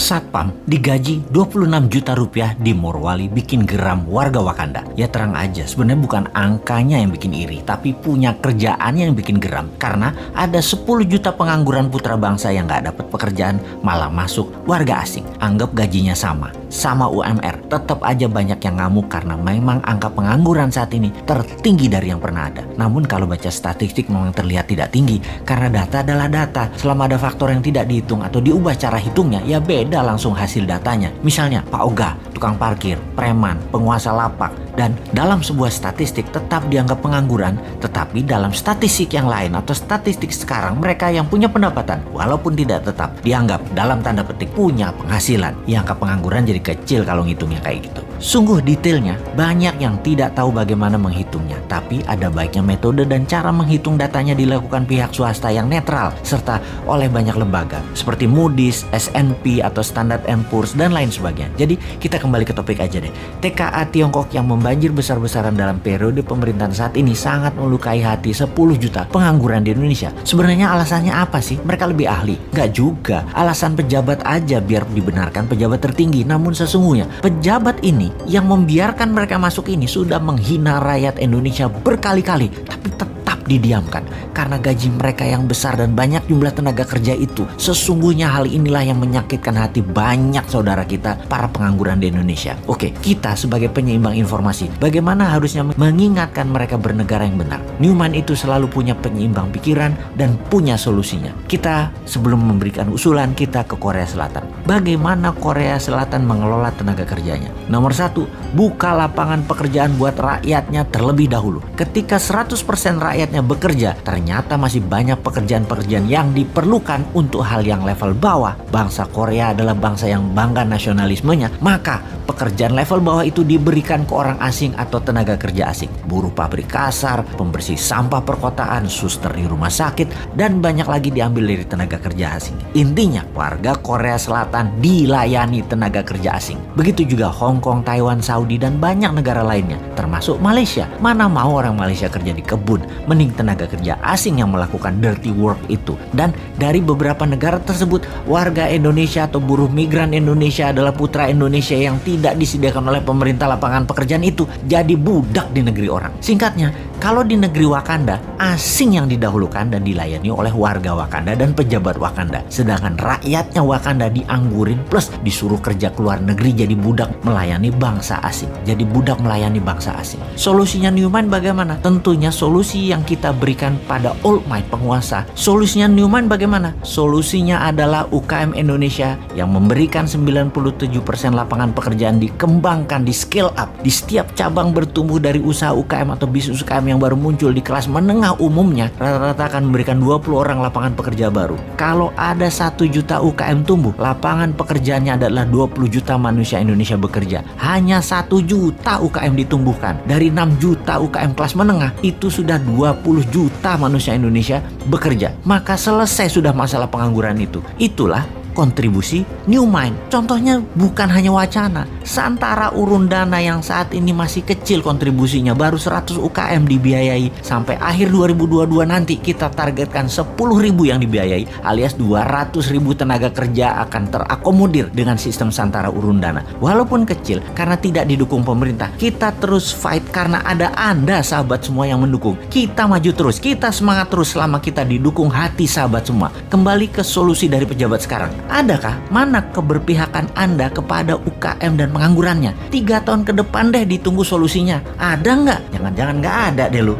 Satpam digaji 26 juta rupiah di Morowali bikin geram warga Wakanda. Ya terang aja, sebenarnya bukan angkanya yang bikin iri, tapi punya kerjaannya yang bikin geram. Karena ada 10 juta pengangguran putra bangsa yang gak dapat pekerjaan malah masuk warga asing. Anggap gajinya sama UMR. Tetap aja banyak yang ngamuk karena memang angka pengangguran saat ini tertinggi dari yang pernah ada. Namun kalau baca statistik memang terlihat tidak tinggi karena data adalah data. Selama ada faktor yang tidak dihitung atau diubah cara hitungnya, ya beda langsung hasil datanya. Misalnya Pak Oga, tukang parkir, preman, penguasa lapak, dan dalam sebuah statistik tetap dianggap pengangguran, tetapi dalam statistik yang lain atau statistik sekarang mereka yang punya pendapatan walaupun tidak tetap dianggap dalam tanda petik punya penghasilan. Ya angka pengangguran jadi kecil kalau ngitungnya kayak gitu. Sungguh detailnya banyak yang tidak tahu bagaimana menghitungnya, tapi ada baiknya metode dan cara menghitung datanya dilakukan pihak swasta yang netral serta oleh banyak lembaga seperti Moody's, S&P atau Standard & Poor's dan lain sebagainya. Jadi kita kembali ke topik aja deh. TKA Tiongkok yang membanjir besar-besaran dalam periode pemerintahan saat ini sangat melukai hati 10 juta pengangguran di Indonesia. Sebenarnya alasannya apa sih? Mereka lebih ahli? Nggak juga. Alasan pejabat aja biar dibenarkan pejabat tertinggi. Namun sesungguhnya pejabat ini yang membiarkan mereka masuk ini sudah menghina rakyat Indonesia berkali-kali, tapi tetap didiamkan karena gaji mereka yang besar dan banyak jumlah tenaga kerja itu. Sesungguhnya hal inilah yang menyakitkan hati banyak saudara kita para pengangguran di Indonesia. Oke, kita sebagai penyeimbang informasi, bagaimana harusnya mengingatkan mereka bernegara yang benar? Newman itu selalu punya penyeimbang pikiran dan punya solusinya. Kita sebelum memberikan usulan kita ke Korea Selatan. Bagaimana Korea Selatan mengelola tenaga kerjanya? Nomor 1, buka lapangan pekerjaan buat rakyatnya terlebih dahulu. Ketika 100% rakyatnya bekerja, ternyata masih banyak pekerjaan-pekerjaan yang diperlukan untuk hal yang level bawah. Bangsa Korea adalah bangsa yang bangga nasionalismenya, maka pekerjaan level bawah itu diberikan ke orang asing atau tenaga kerja asing. Buruh pabrik kasar, pembersih sampah perkotaan, suster di rumah sakit, dan banyak lagi diambil dari tenaga kerja asing. Intinya, warga Korea Selatan dilayani tenaga kerja asing. Begitu juga Hong Kong, Taiwan, Saudi, dan banyak negara lainnya, termasuk Malaysia. Mana mau orang Malaysia kerja di kebun, mending tenaga kerja asing yang melakukan dirty work itu. Dan dari beberapa negara tersebut, warga Indonesia atau buruh migran Indonesia adalah putra Indonesia yang tidak disediakan oleh pemerintah lapangan pekerjaan itu jadi budak di negeri orang. Singkatnya, kalau di negeri Wakanda, asing yang didahulukan dan dilayani oleh warga Wakanda dan pejabat Wakanda. Sedangkan rakyatnya Wakanda dianggurin plus disuruh kerja ke luar negeri jadi budak melayani bangsa asing. Jadi budak melayani bangsa asing. Solusinya Newman bagaimana? Tentunya solusi yang kita berikan pada old might penguasa. Solusinya Newman bagaimana? Solusinya adalah UKM Indonesia yang memberikan 97% lapangan pekerjaan dikembangkan, di scale up. Di setiap cabang bertumbuh dari usaha UKM atau bisnis UKM yang baru muncul di kelas menengah umumnya, rata-rata akan memberikan 20 orang lapangan pekerja baru. Kalau ada 1 juta UKM tumbuh, lapangan pekerjaannya adalah 20 juta manusia Indonesia bekerja. Hanya 1 juta UKM ditumbuhkan. Dari 6 juta UKM kelas menengah, itu sudah 20 juta manusia Indonesia bekerja. Maka selesai sudah masalah pengangguran itu. Itulah kontribusi Newman. Contohnya bukan hanya wacana. Santara urun dana yang saat ini masih kecil kontribusinya, baru 100 UKM dibiayai. Sampai akhir 2022 nanti kita targetkan 10.000 yang dibiayai, alias 200.000 tenaga kerja akan terakomodir dengan sistem santara urun dana. Walaupun kecil, karena tidak didukung pemerintah, kita terus fight karena ada Anda sahabat semua yang mendukung. Kita maju terus, kita semangat terus selama kita didukung hati sahabat semua. Kembali ke solusi dari pejabat sekarang. Adakah mana keberpihakan Anda kepada UKM dan penganggurannya? 3 tahun ke depan deh ditunggu solusinya. Ada nggak? Jangan-jangan nggak ada deh lu.